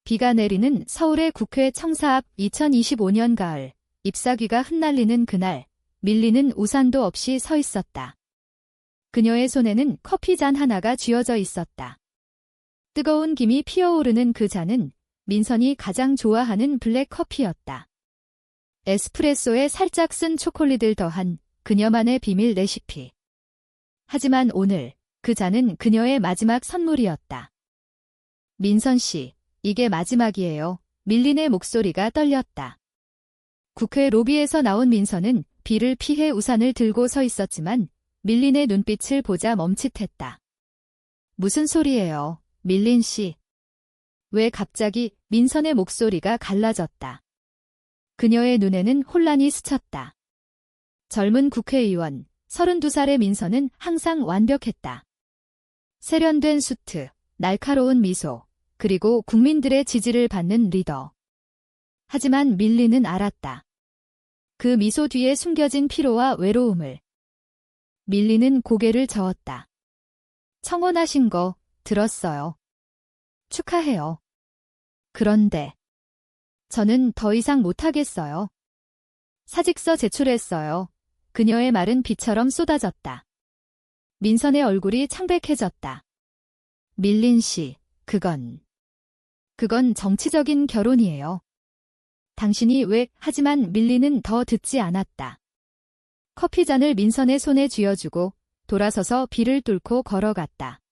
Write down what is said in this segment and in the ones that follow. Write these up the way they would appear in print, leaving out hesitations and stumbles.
비가 내리는 서울의 국회 청사 앞 2025년 가을, 잎사귀가 흩날리는 그날, 밀리는 우산도 없이 서 있었다. 그녀의 손에는 커피잔 하나가 쥐어져 있었다. 뜨거운 김이 피어오르는 그 잔은 민선이 가장 좋아하는 블랙 커피였다. 에스프레소에 살짝 쓴 초콜릿을 더한 그녀만의 비밀 레시피. 하지만 오늘 그 잔은 그녀의 마지막 선물이었다. 민선 씨, 이게 마지막이에요. 밀린의 목소리가 떨렸다. 국회 로비에서 나온 민선은 비를 피해 우산을 들고 서 있었지만 밀린의 눈빛을 보자 멈칫했다. 무슨 소리예요, 밀린 씨? 왜 갑자기? 민선의 목소리가 갈라졌다. 그녀의 눈에는 혼란이 스쳤다. 젊은 국회의원, 32살의 민선은 항상 완벽했다. 세련된 수트, 날카로운 미소, 그리고 국민들의 지지를 받는 리더. 하지만 밀린은 알았다. 그 미소 뒤에 숨겨진 피로와 외로움을. 밀린은 고개를 저었다. 청혼하신 거 들었어요. 축하해요. 그런데 저는 더 이상 못하겠어요. 사직서 제출했어요. 그녀의 말은 비처럼 쏟아졌다. 민선의 얼굴이 창백해졌다. 밀린 씨, 그건 정치적인 결혼이에요. 당신이 왜? 하지만 밀린은 더 듣지 않았다. 커피잔을 민선의 손에 쥐어주고 돌아서서 비를 뚫고 걸어갔다.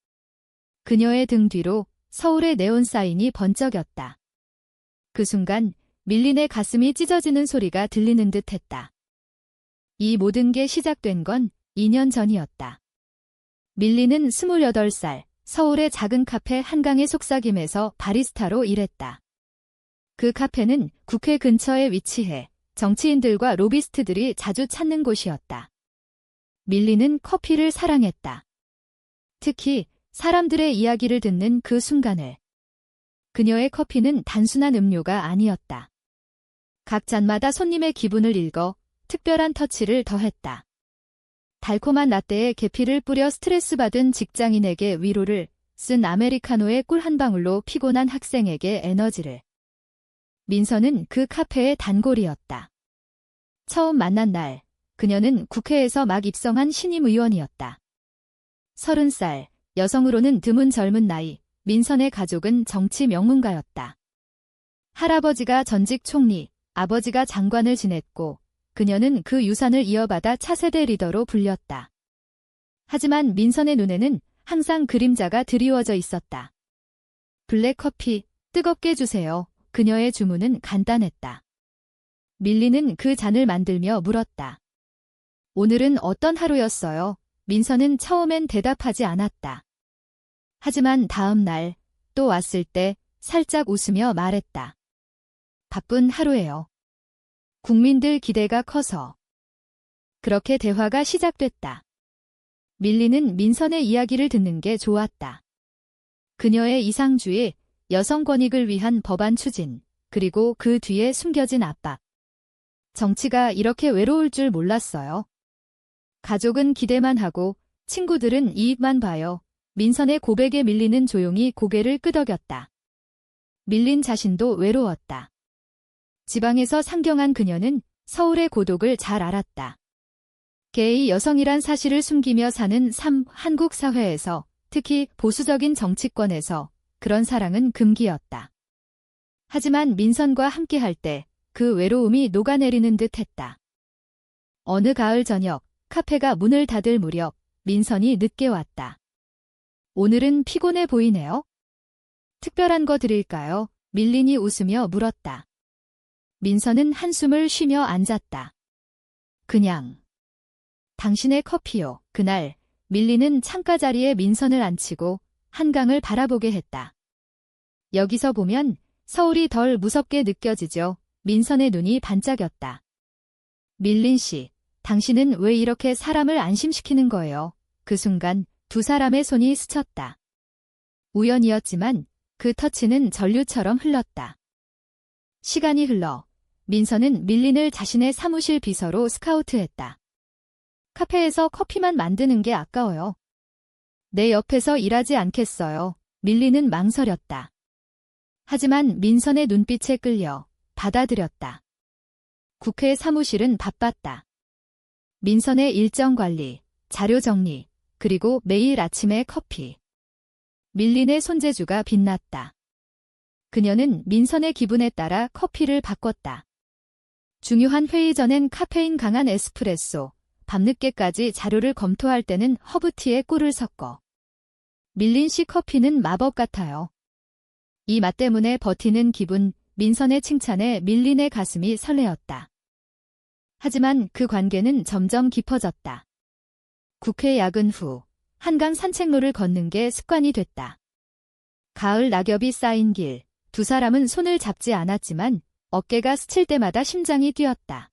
그녀의 등 뒤로 서울의 네온 사인이 번쩍였다. 그 순간 밀린의 가슴이 찢어지는 소리가 들리는 듯 했다. 이 모든 게 시작된 건 2년 전이었다. 밀린은 28살, 서울의 작은 카페 한강의 속삭임에서 바리스타로 일했다. 그 카페는 국회 근처에 위치해 정치인들과 로비스트들이 자주 찾는 곳이었다. 밀린은 커피를 사랑했다. 특히 사람들의 이야기를 듣는 그 순간을. 그녀의 커피는 단순한 음료가 아니었다. 각 잔마다 손님의 기분을 읽어 특별한 터치를 더했다. 달콤한 라떼에 계피를 뿌려 스트레스 받은 직장인에게 위로를, 쓴 아메리카노에 꿀 한 방울로 피곤한 학생에게 에너지를. 민선은 그 카페의 단골이었다. 처음 만난 날, 그녀는 국회에서 막 입성한 신임 의원이었다. 30살, 여성으로는 드문 젊은 나이, 민선의 가족은 정치 명문가였다. 할아버지가 전직 총리, 아버지가 장관을 지냈고, 그녀는 그 유산을 이어받아 차세대 리더로 불렸다. 하지만 민선의 눈에는 항상 그림자가 드리워져 있었다. 블랙커피, 뜨겁게 주세요. 그녀의 주문은 간단했다. 밀린은 그 잔을 만들며 물었다. 오늘은 어떤 하루였어요? 민선은 처음엔 대답하지 않았다. 하지만 다음 날, 또 왔을 때 살짝 웃으며 말했다. 바쁜 하루예요. 국민들 기대가 커서. 그렇게 대화가 시작됐다. 밀린은 민선의 이야기를 듣는 게 좋았다. 그녀의 이상주의, 여성 권익을 위한 법안 추진, 그리고 그 뒤에 숨겨진 압박. 정치가 이렇게 외로울 줄 몰랐어요. 가족은 기대만 하고 친구들은 이익만 봐요. 민선의 고백에 밀린은 조용히 고개를 끄덕였다. 밀린 자신도 외로웠다. 지방에서 상경한 그녀는 서울의 고독을 잘 알았다. 게이 여성이란 사실을 숨기며 사는 한국 사회에서, 특히 보수적인 정치권에서 그런 사랑은 금기였다. 하지만 민선과 함께할 때 그 외로움이 녹아내리는 듯 했다. 어느 가을 저녁, 카페가 문을 닫을 무렵 민선이 늦게 왔다. 오늘은 피곤해 보이네요. 특별한 거 드릴까요? 밀린이 웃으며 물었다. 민선은 한숨을 쉬며 앉았다. 그냥. 당신의 커피요. 그날 밀린은 창가 자리에 민선을 앉히고 한강을 바라보게 했다. 여기서 보면 서울이 덜 무섭게 느껴지죠. 민선의 눈이 반짝였다. 밀린 씨, 당신은 왜 이렇게 사람을 안심시키는 거예요? 그 순간 두 사람의 손이 스쳤다. 우연이었지만 그 터치는 전류처럼 흘렀다. 시간이 흘러 민선은 밀린을 자신의 사무실 비서로 스카우트했다. 카페에서 커피만 만드는 게 아까워요. 내 옆에서 일하지 않겠어요. 밀린은 망설였다. 하지만 민선의 눈빛에 끌려 받아들였다. 국회 사무실은 바빴다. 민선의 일정 관리, 자료 정리, 그리고 매일 아침의 커피. 밀린의 손재주가 빛났다. 그녀는 민선의 기분에 따라 커피를 바꿨다. 중요한 회의 전엔 카페인 강한 에스프레소, 밤늦게까지 자료를 검토할 때는 허브티에 꿀을 섞어. 밀린 씨 커피는 마법 같아요. 이 맛 때문에 버티는 기분, 민선의 칭찬에 밀린의 가슴이 설레었다. 하지만 그 관계는 점점 깊어졌다. 국회 야근 후 한강 산책로를 걷는 게 습관이 됐다. 가을 낙엽이 쌓인 길, 두 사람은 손을 잡지 않았지만 어깨가 스칠 때마다 심장이 뛰었다.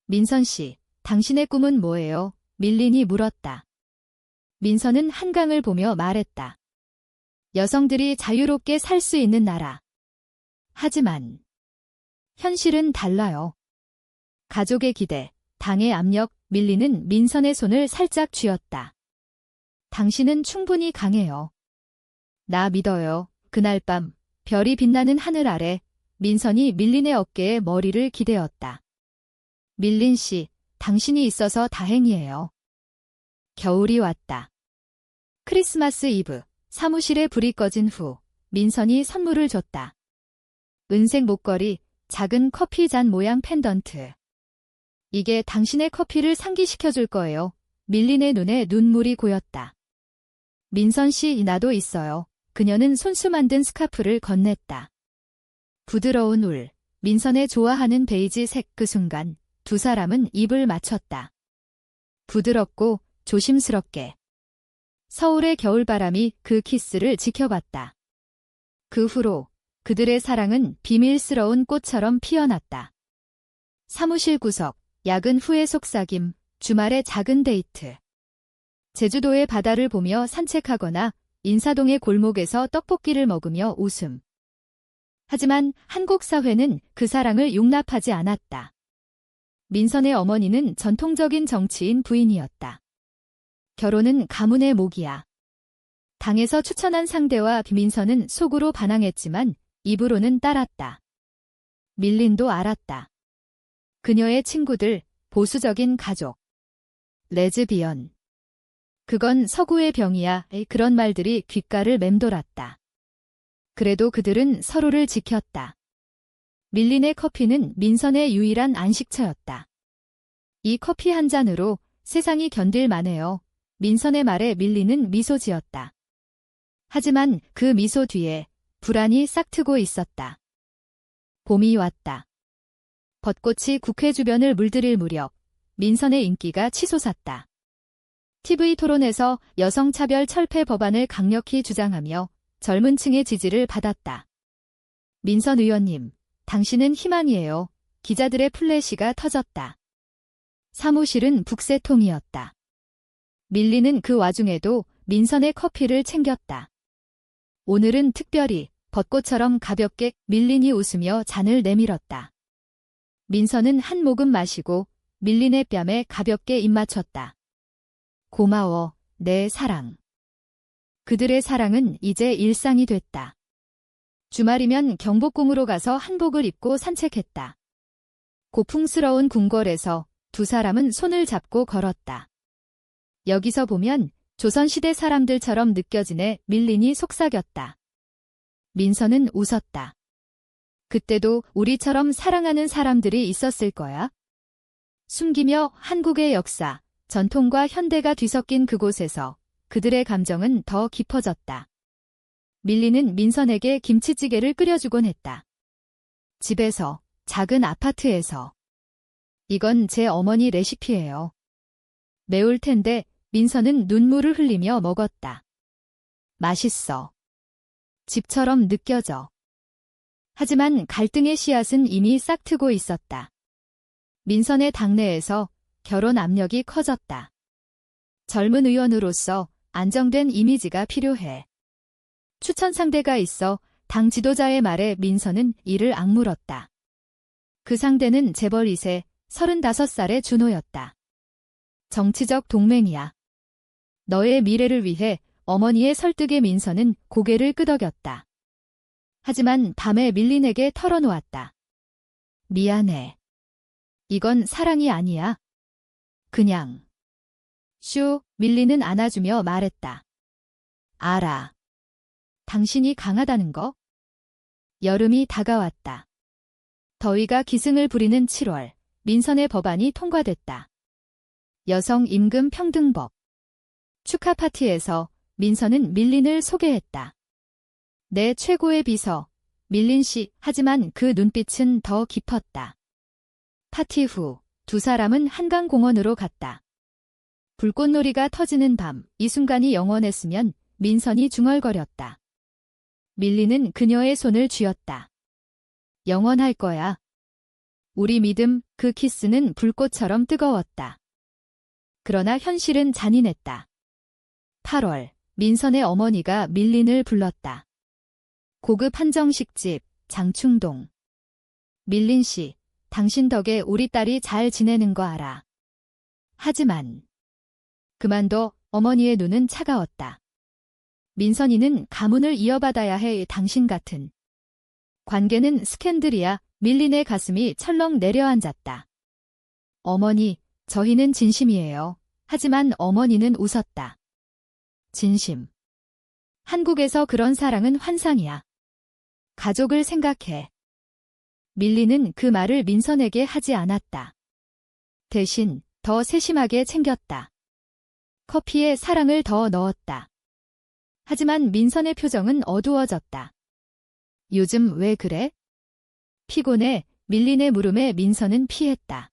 민선 씨, 당신의 꿈은 뭐예요? 밀린이 물었다. 민선은 한강을 보며 말했다. 여성들이 자유롭게 살 수 있는 나라. 하지만 현실은 달라요. 가족의 기대, 당의 압력, 밀린은 민선의 손을 살짝 쥐었다. 당신은 충분히 강해요. 나 믿어요. 그날 밤 별이 빛나는 하늘 아래 민선이 밀린의 어깨에 머리를 기대었다. 밀린 씨, 당신이 있어서 다행이에요. 겨울이 왔다. 크리스마스 이브, 사무실에 불이 꺼진 후 민선이 선물을 줬다. 은색 목걸이, 작은 커피 잔 모양 펜던트. 이게 당신의 커피를 상기시켜줄 거예요. 밀린의 눈에 눈물이 고였다. 민선 씨, 나도 있어요. 그녀는 손수 만든 스카프를 건넸다. 부드러운 울, 민선의 좋아하는 베이지색. 그 순간 두 사람은 입을 맞췄다. 부드럽고 조심스럽게. 서울의 겨울바람이 그 키스를 지켜봤다. 그 후로 그들의 사랑은 비밀스러운 꽃처럼 피어났다. 사무실 구석, 야근 후의 속삭임, 주말의 작은 데이트. 제주도의 바다를 보며 산책하거나 인사동의 골목에서 떡볶이를 먹으며 웃음. 하지만 한국 사회는 그 사랑을 용납하지 않았다. 민선의 어머니는 전통적인 정치인 부인이었다. 결혼은 가문의 목이야. 당에서 추천한 상대와 민선은 속으로 반항했지만 입으로는 따랐다. 밀린도 알았다. 그녀의 친구들, 보수적인 가족. 레즈비언. 그건 서구의 병이야. 그런 말들이 귓가를 맴돌았다. 그래도 그들은 서로를 지켰다. 밀린의 커피는 민선의 유일한 안식처였다. 이 커피 한 잔으로 세상이 견딜 만해요. 민선의 말에 밀린은 미소 지었다. 하지만 그 미소 뒤에 불안이 싹트고 있었다. 봄이 왔다. 벚꽃이 국회 주변을 물들일 무렵 민선의 인기가 치솟았다. TV 토론에서 여성차별 철폐 법안을 강력히 주장하며 젊은 층의 지지를 받았다. 민선 의원님, 당신은 희망이에요. 기자들의 플래시가 터졌다. 사무실은 북새통이었다. 밀린은 그 와중에도 민선의 커피를 챙겼다. 오늘은 특별히 벚꽃처럼 가볍게. 밀린이 웃으며 잔을 내밀었다. 민선은 한 모금 마시고 밀린의 뺨에 가볍게 입맞췄다. 고마워, 내 사랑. 그들의 사랑은 이제 일상이 됐다. 주말이면 경복궁으로 가서 한복을 입고 산책했다. 고풍스러운 궁궐에서 두 사람은 손을 잡고 걸었다. 여기서 보면 조선시대 사람들처럼 느껴지네. 밀린이 속삭였다. 민선은 웃었다. 그때도 우리처럼 사랑하는 사람들이 있었을 거야. 숨기며 한국의 역사, 전통과 현대가 뒤섞인 그곳에서 그들의 감정은 더 깊어졌다. 밀린은 민선에게 김치찌개를 끓여주곤 했다. 집에서, 작은 아파트에서. 이건 제 어머니 레시피예요. 매울 텐데 민선은 눈물을 흘리며 먹었다. 맛있어. 집처럼 느껴져. 하지만 갈등의 씨앗은 이미 싹트고 있었다. 민선의 당내에서 결혼 압력이 커졌다. 젊은 의원으로서 안정된 이미지가 필요해. 추천 상대가 있어. 당 지도자의 말에 민선은 이를 악물었다. 그 상대는 재벌 2세, 35살의 준호였다. 정치적 동맹이야. 너의 미래를 위해. 어머니의 설득에 민선은 고개를 끄덕였다. 하지만 밤에 밀린에게 털어놓았다. 미안해. 이건 사랑이 아니야. 그냥. 슈, 밀린은 안아주며 말했다. 알아. 당신이 강하다는 거? 여름이 다가왔다. 더위가 기승을 부리는 7월, 민선의 법안이 통과됐다. 여성 임금 평등법. 축하 파티에서 민선은 밀린을 소개했다. 내 최고의 비서, 밀린 씨. 하지만 그 눈빛은 더 깊었다. 파티 후, 두 사람은 한강공원으로 갔다. 불꽃놀이가 터지는 밤, 이 순간이 영원했으면 민선이 중얼거렸다. 밀린은 그녀의 손을 쥐었다. 영원할 거야. 우리 믿음, 그 키스는 불꽃처럼 뜨거웠다. 그러나 현실은 잔인했다. 8월, 민선의 어머니가 밀린을 불렀다. 고급 한정식집, 장충동. 밀린 씨, 당신 덕에 우리 딸이 잘 지내는 거 알아. 하지만 그만둬. 어머니의 눈은 차가웠다. 민선이는 가문을 이어받아야 해. 당신 같은. 관계는 스캔들이야. 밀린의 가슴이 철렁 내려앉았다. 어머니, 저희는 진심이에요. 하지만 어머니는 웃었다. 진심. 한국에서 그런 사랑은 환상이야. 가족을 생각해. 밀린은 그 말을 민선에게 하지 않았다. 대신 더 세심하게 챙겼다. 커피에 사랑을 더 넣었다. 하지만 민선의 표정은 어두워졌다. 요즘 왜 그래? 피곤해. 밀린의 물음에 민선은 피했다.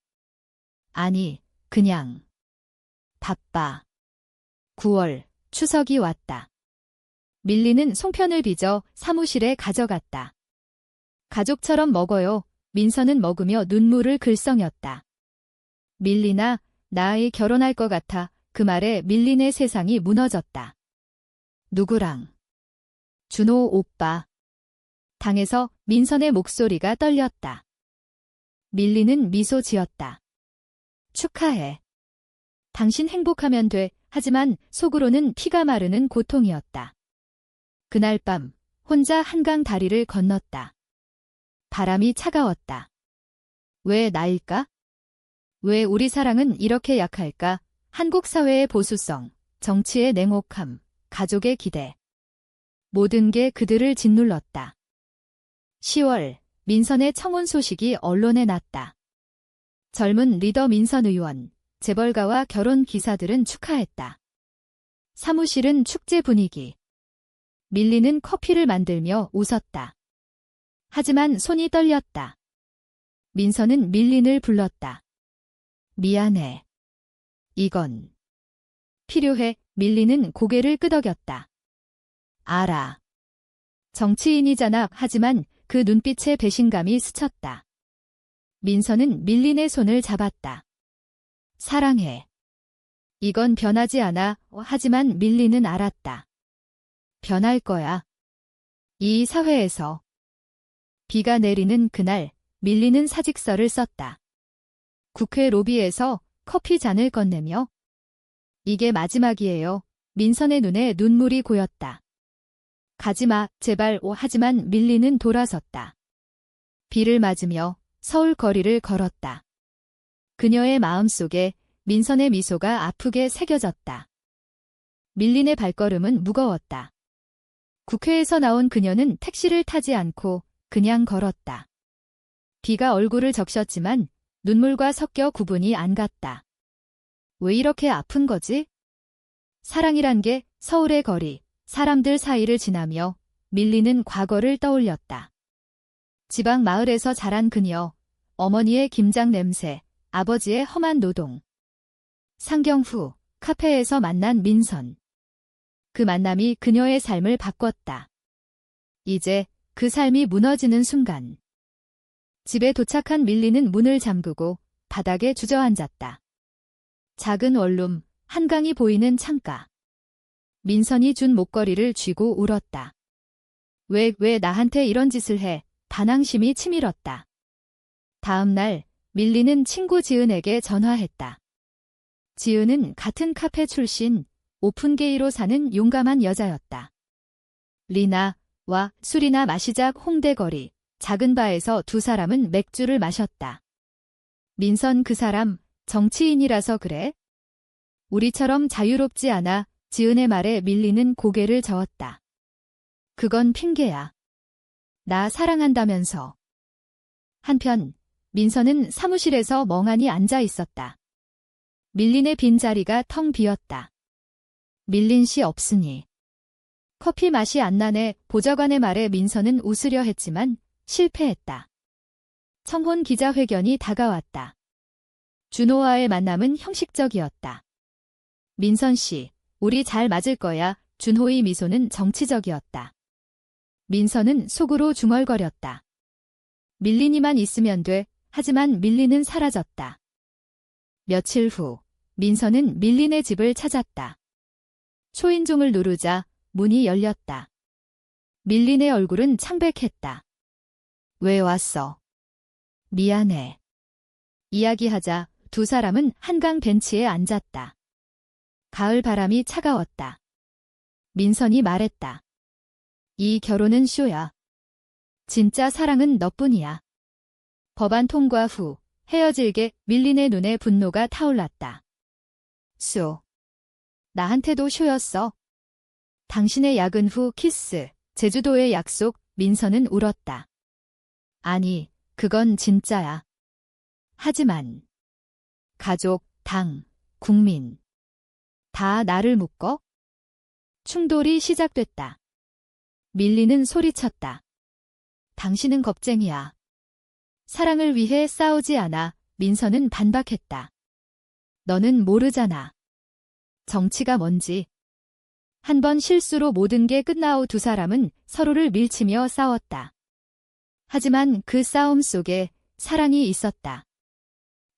아니, 그냥. 바빠. 9월, 추석이 왔다. 밀린은 송편을 빚어 사무실에 가져갔다. 가족처럼 먹어요. 민선은 먹으며 눈물을 글썽였다. 밀린아, 나 아이 결혼할 것 같아. 그 말에 밀린의 세상이 무너졌다. 누구랑? 준호 오빠. 당에서 민선의 목소리가 떨렸다. 밀린은 미소 지었다. 축하해. 당신 행복하면 돼. 하지만 속으로는 피가 마르는 고통이었다. 그날 밤 혼자 한강 다리를 건넜다. 바람이 차가웠다. 왜 나일까? 왜 우리 사랑은 이렇게 약할까? 한국 사회의 보수성, 정치의 냉혹함, 가족의 기대. 모든 게 그들을 짓눌렀다. 10월, 민선의 청혼 소식이 언론에 났다. 젊은 리더 민선 의원, 재벌가와 결혼 기사들은 축하했다. 사무실은 축제 분위기. 밀린은 커피를 만들며 웃었다. 하지만 손이 떨렸다. 민선은 밀린을 불렀다. 미안해. 이건 필요해. 밀린은 고개를 끄덕였다. 알아. 정치인이잖아. 하지만 그 눈빛에 배신감이 스쳤다. 민선은 밀린의 손을 잡았다. 사랑해. 이건 변하지 않아. 하지만 밀린은 알았다. 변할 거야. 이 사회에서. 비가 내리는 그날, 밀린은 사직서를 썼다. 국회 로비에서 커피 잔을 건네며 이게 마지막이에요. 민선의 눈에 눈물이 고였다. 가지마, 제발. 하지만 밀린은 돌아섰다. 비를 맞으며 서울 거리를 걸었다. 그녀의 마음속에 민선의 미소가 아프게 새겨졌다. 밀린의 발걸음은 무거웠다. 국회에서 나온 그녀는 택시를 타지 않고 그냥 걸었다. 비가 얼굴을 적셨지만 눈물과 섞여 구분이 안 갔다. 왜 이렇게 아픈 거지? 사랑이란 게 서울의 거리, 사람들 사이를 지나며 밀린은 과거를 떠올렸다. 지방 마을에서 자란 그녀, 어머니의 김장 냄새, 아버지의 험한 노동. 상경 후 카페에서 만난 민선. 그 만남이 그녀의 삶을 바꿨다. 이제 그 삶이 무너지는 순간. 집에 도착한 밀린은 문을 잠그고 바닥에 주저앉았다. 작은 원룸, 한강이 보이는 창가. 민선이 준 목걸이를 쥐고 울었다. 왜 나한테 이런 짓을 해? 반항심이 치밀었다. 다음 날 밀린은 친구 지은에게 전화했다. 지은은 같은 카페 출신, 오픈게이로 사는 용감한 여자였다. 리나, 와, 술이나 마시자. 홍대거리, 작은 바에서 두 사람은 맥주를 마셨다. 민선, 그 사람 정치인이라서 그래? 우리처럼 자유롭지 않아. 지은의 말에 밀리는 고개를 저었다. 그건 핑계야. 나 사랑한다면서. 한편 민선은 사무실에서 멍하니 앉아 있었다. 밀린의 빈자리가 텅 비었다. 밀린 씨 없으니. 커피 맛이 안 나네. 보좌관의 말에 민선은 웃으려 했지만 실패했다. 청혼 기자회견이 다가왔다. 준호와의 만남은 형식적이었다. 민선 씨, 우리 잘 맞을 거야. 준호의 미소는 정치적이었다. 민선은 속으로 중얼거렸다. 밀린이만 있으면 돼. 하지만 밀린은 사라졌다. 며칠 후, 민선은 밀린의 집을 찾았다. 초인종을 누르자 문이 열렸다. 밀린의 얼굴은 창백했다. 왜 왔어? 미안해. 이야기하자 두 사람은 한강 벤치에 앉았다. 가을 바람이 차가웠다. 민선이 말했다. 이 결혼은 쇼야. 진짜 사랑은 너뿐이야. 법안 통과 후 헤어질게. 밀린의 눈에 분노가 타올랐다. 쇼. 나한테도 쇼였어. 당신의 야근 후 키스, 제주도의 약속. 민선은 울었다. 아니, 그건 진짜야. 하지만 가족, 당, 국민 다 나를 묶어? 충돌이 시작됐다. 밀리는 소리쳤다. 당신은 겁쟁이야. 사랑을 위해 싸우지 않아. 민선은 반박했다. 너는 모르잖아. 정치가 뭔지. 한 번 실수로 모든 게 끝나 후 두 사람은 서로를 밀치며 싸웠다. 하지만 그 싸움 속에 사랑이 있었다.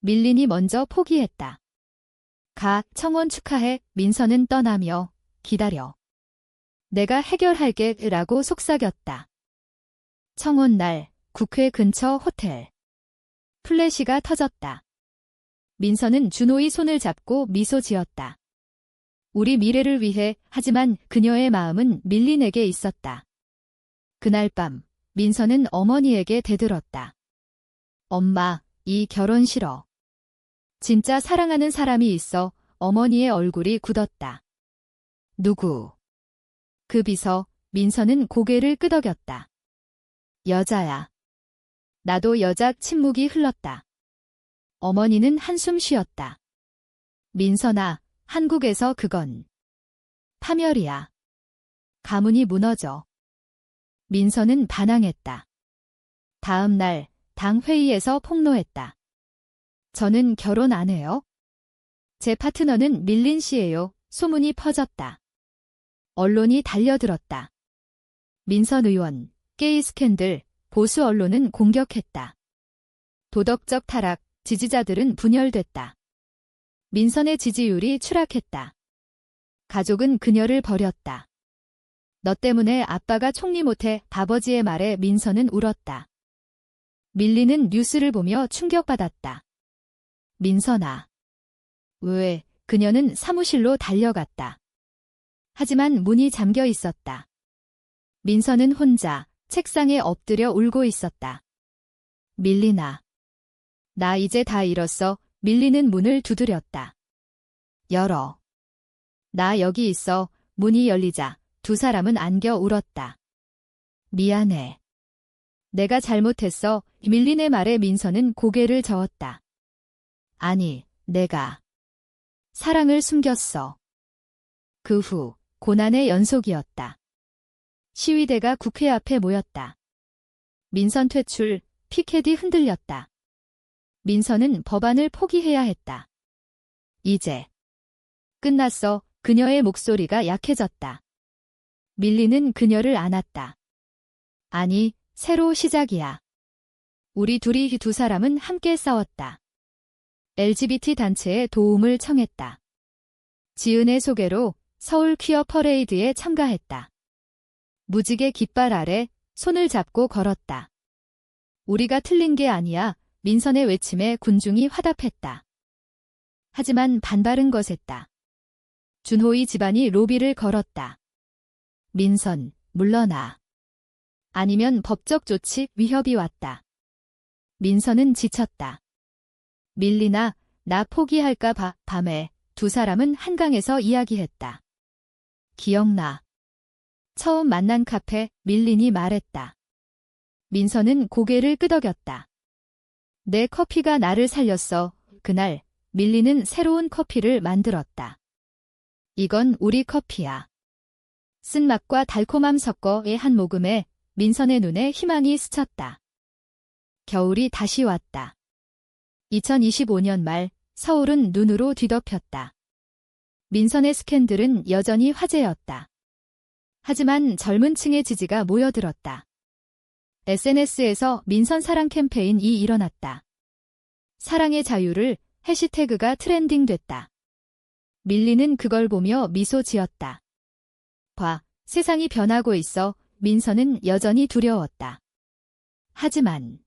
밀린이 먼저 포기했다. 가, 청혼 축하해. 민선은 떠나며 기다려. 내가 해결할게 라고 속삭였다. 청혼 날, 국회 근처 호텔. 플래시가 터졌다. 민선은 준호의 손을 잡고 미소 지었다. 우리 미래를 위해. 하지만 그녀의 마음은 밀린에게 있었다. 그날 밤 민선은 어머니에게 대들었다. 엄마, 이 결혼 싫어. 진짜 사랑하는 사람이 있어. 어머니의 얼굴이 굳었다. 누구? 그 비서. 민선은 고개를 끄덕였다. 여자야. 나도 여자. 침묵이 흘렀다. 어머니는 한숨 쉬었다. 민선아, 한국에서 그건 파멸이야. 가문이 무너져. 민선은 반항했다. 다음 날 당 회의에서 폭로했다. 저는 결혼 안 해요. 제 파트너는 밀린 씨예요. 소문이 퍼졌다. 언론이 달려들었다. 민선 의원, 게이 스캔들, 보수 언론은 공격했다. 도덕적 타락, 지지자들은 분열됐다. 민선의 지지율이 추락했다. 가족은 그녀를 버렸다. 너 때문에 아빠가 총리 못해. 아버지의 말에 민선은 울었다. 밀리는 뉴스를 보며 충격받았다. 민선아. 왜? 그녀는 사무실로 달려갔다. 하지만 문이 잠겨 있었다. 민선은 혼자 책상에 엎드려 울고 있었다. 밀리나. 나 이제 다 잃었어. 밀리는 문을 두드렸다. 열어. 나 여기 있어. 문이 열리자 두 사람은 안겨 울었다. 미안해. 내가 잘못했어. 밀린의 말에 민선은 고개를 저었다. 아니, 내가 사랑을 숨겼어. 그 후 고난의 연속이었다. 시위대가 국회 앞에 모였다. 민선 퇴출, 피켓이 흔들렸다. 민선은 법안을 포기해야 했다. 이제 끝났어. 그녀의 목소리가 약해졌다. 밀리는 그녀를 안았다. 아니, 새로 시작이야. 우리 둘이. 두 사람은 함께 싸웠다. LGBT 단체에 도움을 청했다. 지은의 소개로 서울 퀴어 퍼레이드에 참가했다. 무지개 깃발 아래 손을 잡고 걸었다. 우리가 틀린 게 아니야. 민선의 외침에 군중이 화답했다. 하지만 반발은 거셌다. 준호의 집안이 로비를 걸었다. 민선, 물러나. 아니면 법적 조치 위협이 왔다. 민서는 지쳤다. 밀리나 나 포기할까 봐. 밤에 두 사람은 한강에서 이야기했다. 기억나. 처음 만난 카페. 밀린이 말했다. 민서는 고개를 끄덕였다. 내 커피가 나를 살렸어. 그날 밀리는 새로운 커피를 만들었다. 이건 우리 커피야. 쓴맛과 달콤함 섞어의 한 모금에 민선의 눈에 희망이 스쳤다. 겨울이 다시 왔다. 2025년 말 서울은 눈으로 뒤덮였다. 민선의 스캔들은 여전히 화제였다. 하지만 젊은 층의 지지가 모여들었다. SNS에서 민선 사랑 캠페인이 일어났다. 사랑의 자유를 해시태그가 트렌딩됐다. 밀리는 그걸 보며 미소 지었다. 봐, 세상이 변하고 있어. 민선은 여전히 두려웠다. 하지만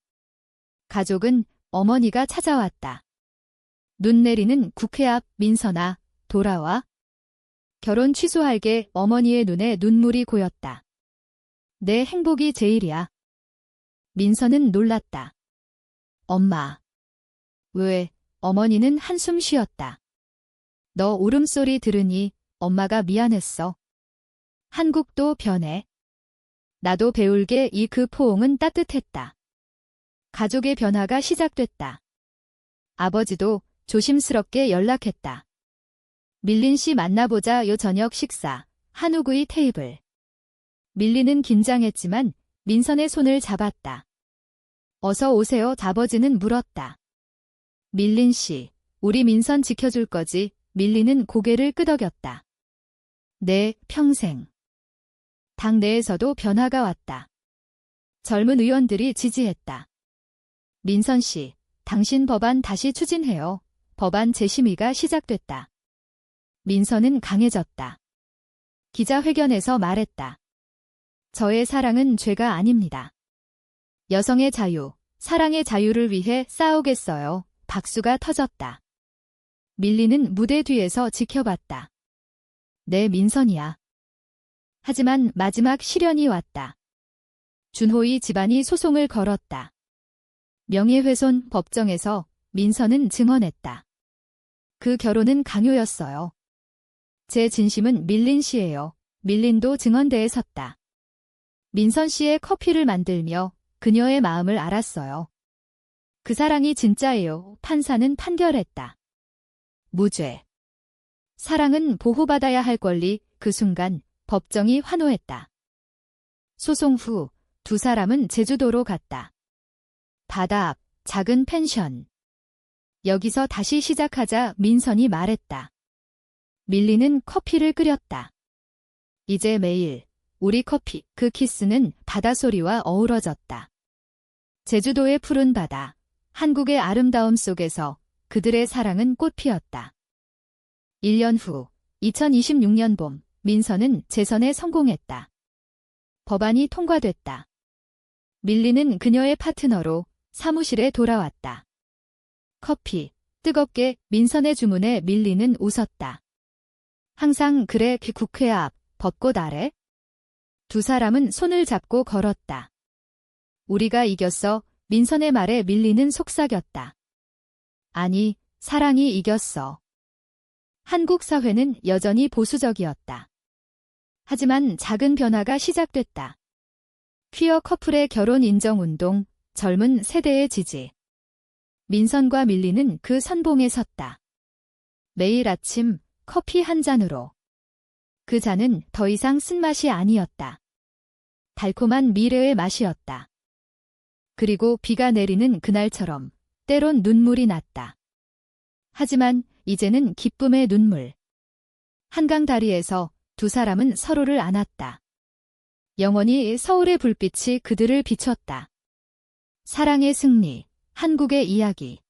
가족은 어머니가 찾아왔다. 눈 내리는 국회 앞. 민선아, 돌아와. 결혼 취소할게. 어머니의 눈에 눈물이 고였다. 내 행복이 제일이야. 민선은 놀랐다. 엄마. 왜? 어머니는 한숨 쉬었다. 너 울음소리 들으니 엄마가 미안했어. 한국도 변해. 나도 배울게. 이 그 포옹은 따뜻했다. 가족의 변화가 시작됐다. 아버지도 조심스럽게 연락했다. 밀린 씨 만나보자. 저녁 식사. 한우구이 테이블. 밀리는 긴장했지만 민선의 손을 잡았다. 어서 오세요. 아버지는 물었다. 밀린 씨, 우리 민선 지켜줄 거지? 밀리는 고개를 끄덕였다. 네, 평생. 당 내에서도 변화가 왔다. 젊은 의원들이 지지했다. 민선 씨, 당신 법안 다시 추진해요. 법안 재심의가 시작됐다. 민선은 강해졌다. 기자회견에서 말했다. 저의 사랑은 죄가 아닙니다. 여성의 자유, 사랑의 자유를 위해 싸우겠어요. 박수가 터졌다. 밀리는 무대 뒤에서 지켜봤다. 내 민선이야. 하지만 마지막 시련이 왔다. 준호의 집안이 소송을 걸었다. 명예훼손. 법정에서 민선은 증언했다. 그 결혼은 강요였어요. 제 진심은 밀린 씨예요. 밀린도 증언대에 섰다. 민선 씨의 커피를 만들며 그녀의 마음을 알았어요. 그 사랑이 진짜예요. 판사는 판결했다. 무죄. 사랑은 보호받아야 할 권리. 그 순간 법정이 환호했다. 소송 후 두 사람은 제주도로 갔다. 바다 앞 작은 펜션. 여기서 다시 시작하자. 민선이 말했다. 밀리는 커피를 끓였다. 이제 매일 우리 커피. 그 키스는 바다소리와 어우러졌다. 제주도의 푸른 바다, 한국의 아름다움 속에서 그들의 사랑은 꽃피었다. 1년 후 2026년 봄 민선은 재선에 성공했다. 법안이 통과됐다. 밀리는 그녀의 파트너로 사무실에 돌아왔다. 커피, 뜨겁게. 민선의 주문에 밀리는 웃었다. 항상 그래. 국회 앞, 벚꽃 아래. 두 사람은 손을 잡고 걸었다. 우리가 이겼어. 민선의 말에 밀리는 속삭였다. 아니, 사랑이 이겼어. 한국 사회는 여전히 보수적이었다. 하지만 작은 변화가 시작됐다. 퀴어 커플의 결혼 인정 운동, 젊은 세대의 지지. 민선과 밀리는 그 선봉에 섰다. 매일 아침 커피 한 잔으로. 그 잔은 더 이상 쓴맛이 아니었다. 달콤한 미래의 맛이었다. 그리고 비가 내리는 그날처럼 때론 눈물이 났다. 하지만 이제는 기쁨의 눈물. 한강 다리에서 두 사람은 서로를 안았다. 영원히 서울의 불빛이 그들을 비췄다. 사랑의 승리, 한국의 이야기.